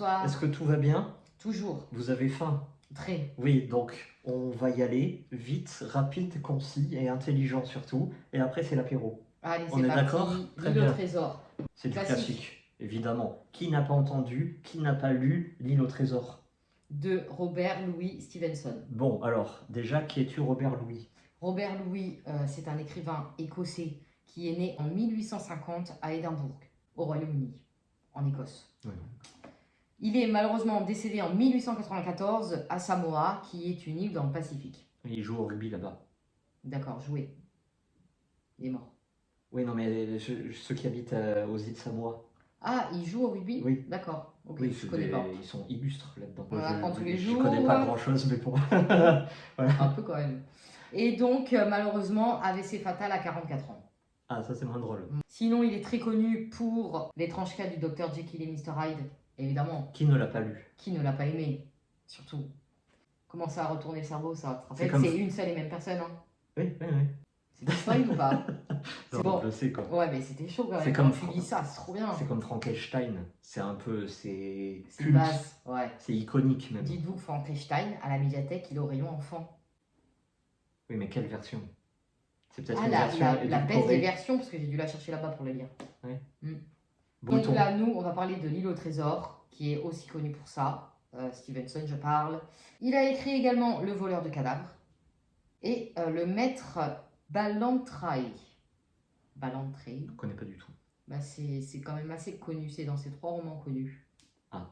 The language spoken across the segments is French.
Bonsoir. Est-ce que tout va bien? Toujours. Vous avez faim? Très. Oui, donc on va y aller vite, rapide, concis et intelligent surtout. Et après, c'est l'apéro. Allez, On c'est est parti. d'accord? Très L'île au bien. trésor. C'est du Classique. classique, évidemment. Qui n'a pas entendu, qui n'a pas lu L'île au trésor? De Robert Louis Stevenson. Bon, alors, déjà, qui es-tu, Robert Louis? Robert Louis, c'est un écrivain écossais qui est né en 1850 à Édimbourg, au Royaume-Uni, en Écosse. Oui. Il est malheureusement décédé en 1894 à Samoa, qui est une île dans le Pacifique. Il joue au rugby là-bas. D'accord, joué. Il est mort. Oui, non, mais ceux qui habitent aux îles Samoa. Ah, il joue au rugby? Oui. D'accord, ok, Oui, je connais pas. ils sont illustres là-dedans. On apprend tous les Je jours. connais pas grand-chose, mais pour... Voilà. Un peu quand même. Et donc, malheureusement, AVC fatal à 44 ans. Ah, ça c'est moins drôle. Sinon, il est très connu pour l'étrange cas du Dr Jekyll et Mr Hyde, évidemment. Qui ne l'a pas lu? Qui ne l'a pas aimé, surtout. Comment ça a retourné le cerveau, ça? Tu te rappelles, comme- c'est une seule et même personne. Hein. Oui, oui, oui. C'était spoil ou pas? Non, bon. je le sais quoi. Ouais, mais c'était chaud quand même. C'est comme Quand tu dis ça, c'est trop bien. C'est comme Frankenstein. C'est un peu, c'est C'est culte. base, ouais. C'est iconique même. Dites-vous que Frankenstein, à la médiathèque, il est au rayon enfant. Oui, mais quelle version? C'est peut-être Ah, une version la baisse des édulcorée. versions, parce que j'ai dû la chercher là-bas pour le lire. Ouais. Donc Breton. là, nous, on va parler de L'île au trésor, qui est aussi connu pour ça. Stevenson, je parle. Il a écrit également Le voleur de cadavres et Le maître Ballantrae. Ballantrae, Je ne connais pas du tout. bah c'est quand même assez connu, c'est dans ces 3 romans connus. Ah.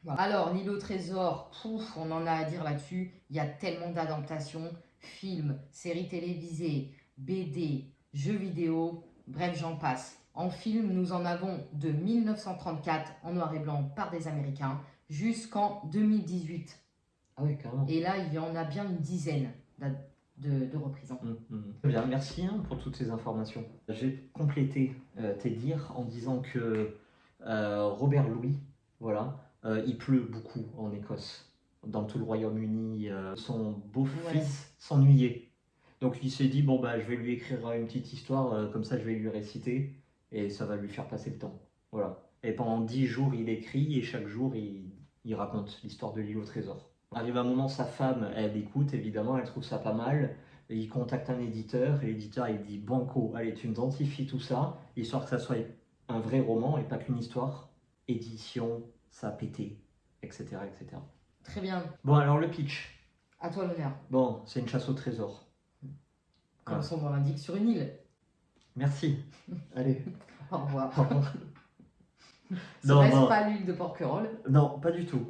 Voilà. Alors, L'île au trésor, pouf, on en a à dire là-dessus. Il y a tellement d'adaptations, films, séries télévisées, BD, jeux vidéo, bref, j'en passe. En film, nous en avons de 1934 en noir et blanc par des Américains jusqu'en 2018. Ah oui, carrément. Et là, il y en a bien une dizaine de reprises. Très bien, merci pour toutes ces informations. J'ai complété tes dires en disant que Robert Louis, voilà, il pleut beaucoup en Écosse, dans tout le Royaume-Uni. Son beau-fils s'ennuyait. Donc il s'est dit, bon, bah, je vais lui écrire une petite histoire, comme ça je vais lui réciter, et ça va lui faire passer le temps. Voilà. Et pendant 10 jours, il écrit, et chaque jour, il raconte l'histoire de l'île au trésor. Arrive un moment, sa femme, elle écoute, évidemment, elle trouve ça pas mal, et il contacte un éditeur, et l'éditeur, il dit, banco, allez, tu identifies tout ça, histoire que ça soit un vrai roman, et pas qu'une histoire. Édition, ça a pété, etc., etc. Très bien. Bon, alors le pitch. À toi l'honneur. Bon, c'est une chasse au trésor. Comme son nom l'indique, sur une île. Merci. Allez. Au revoir. Au revoir. Ça reste pas l'île de Porquerolles. Non, pas du tout.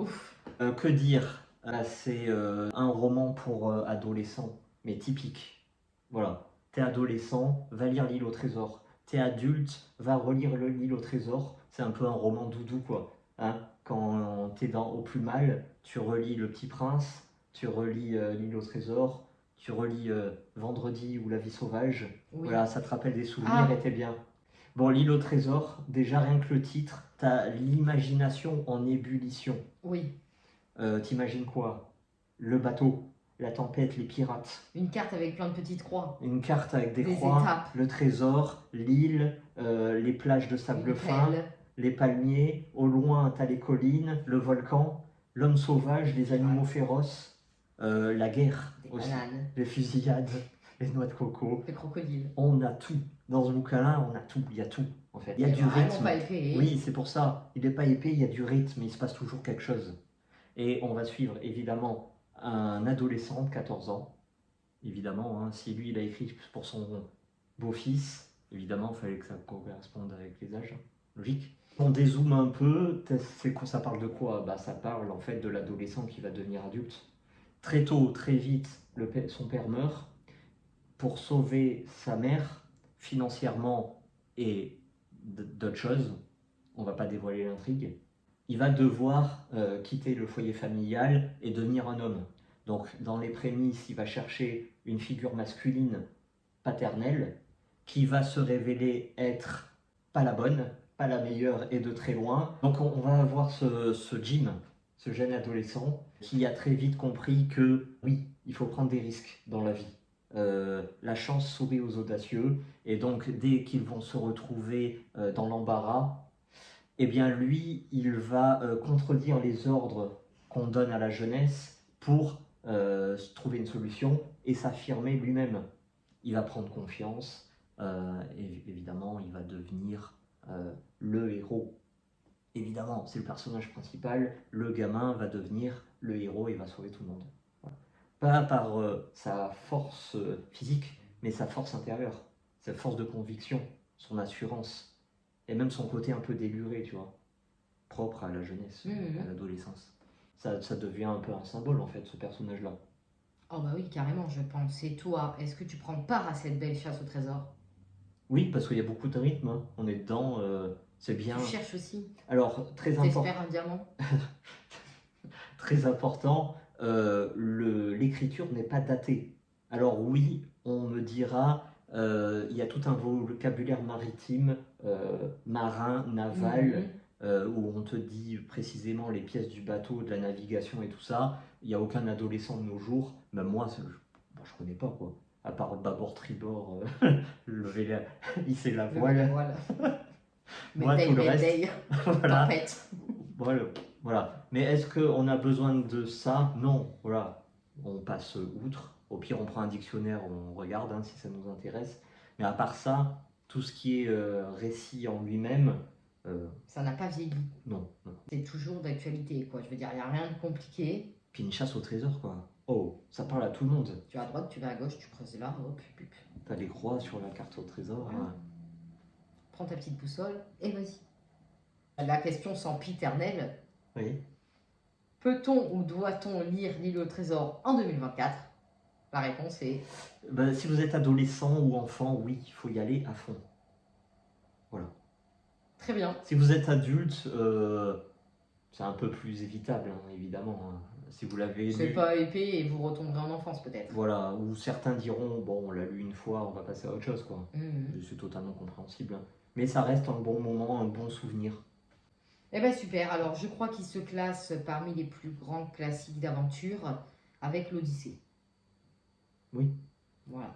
Que dire? C'est un roman pour adolescents, mais typique. Voilà. T'es adolescent, va lire L'île au trésor. T'es adulte, va relire L'île au trésor. C'est un peu un roman doudou, quoi. Hein, quand t'es au plus mal, tu relis Le Petit Prince, tu relis L'île au trésor, tu relis Vendredi ou La vie sauvage. Oui. Voilà, ça te rappelle des souvenirs et t'es bien. Bon, L'île au trésor, déjà rien que le titre, t'as l'imagination en ébullition. Oui. T'imagines quoi? Le bateau, la tempête, les pirates. Une carte avec plein de petites croix. Une carte avec des croix, étapes. le trésor, l'île, les plages de sable fin, les palmiers. Au loin, t'as les collines, le volcan, l'homme sauvage, les animaux féroces, la guerre, des aussi, bananes, les fusillades, les noix de coco. les crocodiles. On a tout. Dans ce bouquin-là, on a tout. Il y a tout, en fait. Il y a du rythme. Pas épais. Oui, c'est pour ça. Il n'est pas épais, il y a du rythme, il se passe toujours quelque chose. Et on va suivre, évidemment, un adolescent de 14 ans. Évidemment, hein, si lui, il a écrit pour son beau-fils, évidemment, il fallait que ça corresponde avec les âges. Logique. On dézoome un peu, ça parle de quoi? Bah, ça parle, en fait, de l'adolescent qui va devenir adulte. Très tôt, très vite, son père meurt. Pour sauver sa mère, financièrement et d'autres choses, on ne va pas dévoiler l'intrigue, il va devoir quitter le foyer familial et devenir un homme. Donc dans les prémices, il va chercher une figure masculine paternelle qui va se révéler être pas la bonne, pas la meilleure et de très loin. Donc on va avoir ce Jim, ce jeune adolescent, qui a très vite compris que oui, il faut prendre des risques dans la vie. La chance sourit aux audacieux, et donc dès qu'ils vont se retrouver dans l'embarras, eh bien lui, il va contredire les ordres qu'on donne à la jeunesse pour trouver une solution et s'affirmer lui-même. Il va prendre confiance, et évidemment, il va devenir le héros. Évidemment, c'est le personnage principal, le gamin va devenir le héros et va sauver tout le monde. Voilà. Pas par sa force physique, mais sa force intérieure, sa force de conviction, son assurance, et même son côté un peu déluré, tu vois, propre à la jeunesse, à l'adolescence. Ça devient un peu un symbole, en fait, ce personnage-là. Oh bah oui, carrément, je pense. Et toi, est-ce que tu prends part à cette belle chasse au trésor? Oui, parce qu'il y a beaucoup de rythme, hein. On est dedans, c'est bien. Tu cherches aussi? Alors, T'espères un diamant? très important, l'écriture n'est pas datée. Alors oui, on me dira, il y a tout un vocabulaire maritime, marin, naval, où on te dit précisément les pièces du bateau, de la navigation et tout ça. Il n'y a aucun adolescent de nos jours, même moi, je connais pas quoi. À part bâbord, tribord, hisser la voile. Moi, tout le reste. Voilà. Tempête. Voilà. Mais est-ce qu'on a besoin de ça? Non. Voilà. On passe outre. Au pire, on prend un dictionnaire, on regarde si ça nous intéresse. Mais à part ça, tout ce qui est récit en lui-même. Ça n'a pas vieilli. Non. C'est toujours d'actualité, quoi. Je veux dire, il n'y a rien de compliqué. Puis une chasse au trésor, quoi. Oh, ça parle à tout le monde. Tu vas à droite, tu vas à gauche, tu creuses là, hop, pup. T'as les croix sur la carte au trésor. Voilà. Prends ta petite boussole et vas-y. La question sempiternelle. Oui. Peut-on ou doit-on lire L'île au trésor en 2024? La réponse est... Ben, si vous êtes adolescent ou enfant, oui, il faut y aller à fond. Voilà. Très bien. Si vous êtes adulte, c'est un peu plus évitable, hein, évidemment. Hein. Si vous l'avez C'est lu, pas épais et vous retomberez en enfance peut-être. voilà, ou certains diront, bon, on l'a lu une fois, on va passer à autre chose, quoi. C'est totalement compréhensible. Hein. Mais ça reste un bon moment, un bon souvenir. Eh ben super, alors je crois qu'il se classe parmi les plus grands classiques d'aventure avec l'Odyssée. Oui. Voilà.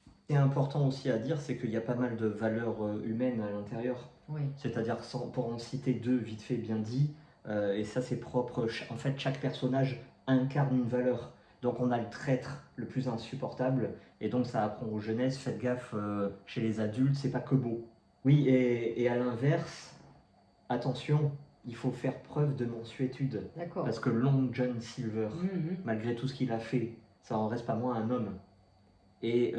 Ce qui est important aussi à dire, c'est qu'il y a pas mal de valeurs humaines à l'intérieur. Oui. C'est-à-dire, pour en citer deux, vite fait, bien dit, et ça c'est propre, en fait chaque personnage incarne une valeur. Donc on a le traître le plus insupportable, et donc ça apprend aux jeunesses, faites gaffe, chez les adultes, c'est pas que beau. Oui, et à l'inverse, attention, il faut faire preuve de mansuétude. D'accord. Parce que Long John Silver, malgré tout ce qu'il a fait, ça en reste pas moins un homme. Et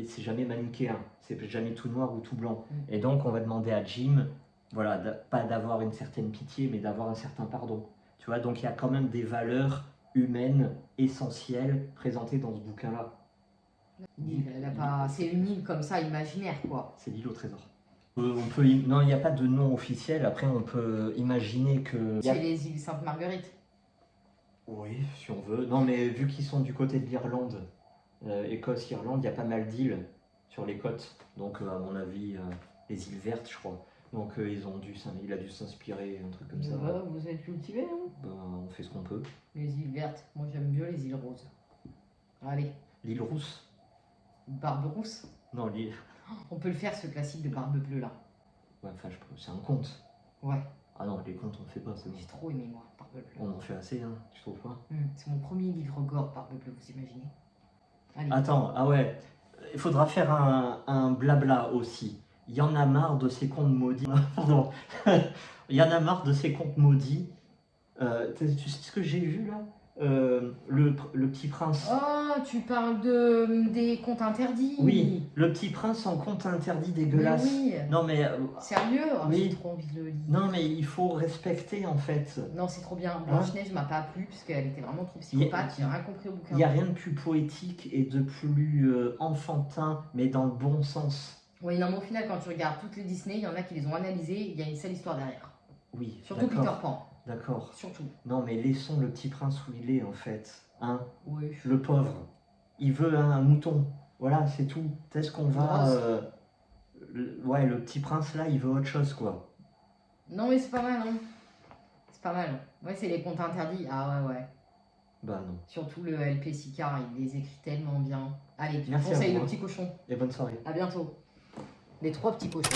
c'est jamais manichéen, c'est jamais tout noir ou tout blanc. Et donc on va demander à Jim, voilà, pas d'avoir une certaine pitié, mais d'avoir un certain pardon. Tu vois, donc il y a quand même des valeurs humaines essentielles présentées dans ce bouquin-là. C'est une île comme ça, imaginaire quoi. C'est l'île au trésor. Non, il n'y a pas de nom officiel, après on peut imaginer que... C'est les îles Sainte-Marguerite. Oui, si on veut. Non, mais vu qu'ils sont du côté de l'Irlande, Écosse, Irlande, il y a pas mal d'îles sur les côtes. Donc, à mon avis, les îles vertes, je crois. Donc, il a dû s'inspirer, un truc comme ça. Vous êtes cultivés, hein? Ben, on fait ce qu'on peut. Les îles vertes, moi j'aime mieux les îles roses. Allez. L'île rousse? Barbe rousse? Non, l'île... On peut le faire, ce classique de Barbe bleue là. Ouais, enfin, c'est un conte. Ouais. Ah non, les contes, on ne fait pas, c'est bon. J'ai trop aimé, moi, Barbe bleue. On en fait assez, hein, tu trouves pas? C'est mon premier livre gore, Barbe bleue, vous imaginez? Allez. Attends, ah ouais, il faudra faire un blabla aussi. Il y en a marre de ces contes maudits. Pardon. Il y en a marre de ces contes maudits. Tu sais ce que j'ai vu là? Le Petit Prince. Oh, tu parles des contes interdits. Oui, le Petit Prince en conte interdit dégueulasse. Mais oui. Non mais... Sérieux? Oh, oui. J'ai trop envie de le lire. Non mais il faut respecter en fait. Non, c'est trop bien. Blanche-Neige m'a pas plu parce qu'elle était vraiment trop psychopathe. J'ai rien compris au bouquin. Il n'y a rien de plus poétique et de plus enfantin, mais dans le bon sens. Oui, non, mais au final, quand tu regardes toutes les Disney, il y en a qui les ont analysées, il y a une seule histoire derrière. Oui, surtout Peter Pan. D'accord. Surtout. Non, mais laissons le Petit Prince où il est, en fait. Hein? Oui. Le pauvre. Il veut un mouton. Voilà, c'est tout. Est-ce qu'on va... Ouais, le Petit Prince, là, il veut autre chose, quoi. Non, mais c'est pas mal, hein. C'est pas mal. Ouais, c'est les contes interdits. Ah ouais. Bah non. Surtout le LP Sicard, il les écrit tellement bien. Allez, merci conseille le petit cochon. Et bonne soirée. À bientôt. Les 3 petits cochons.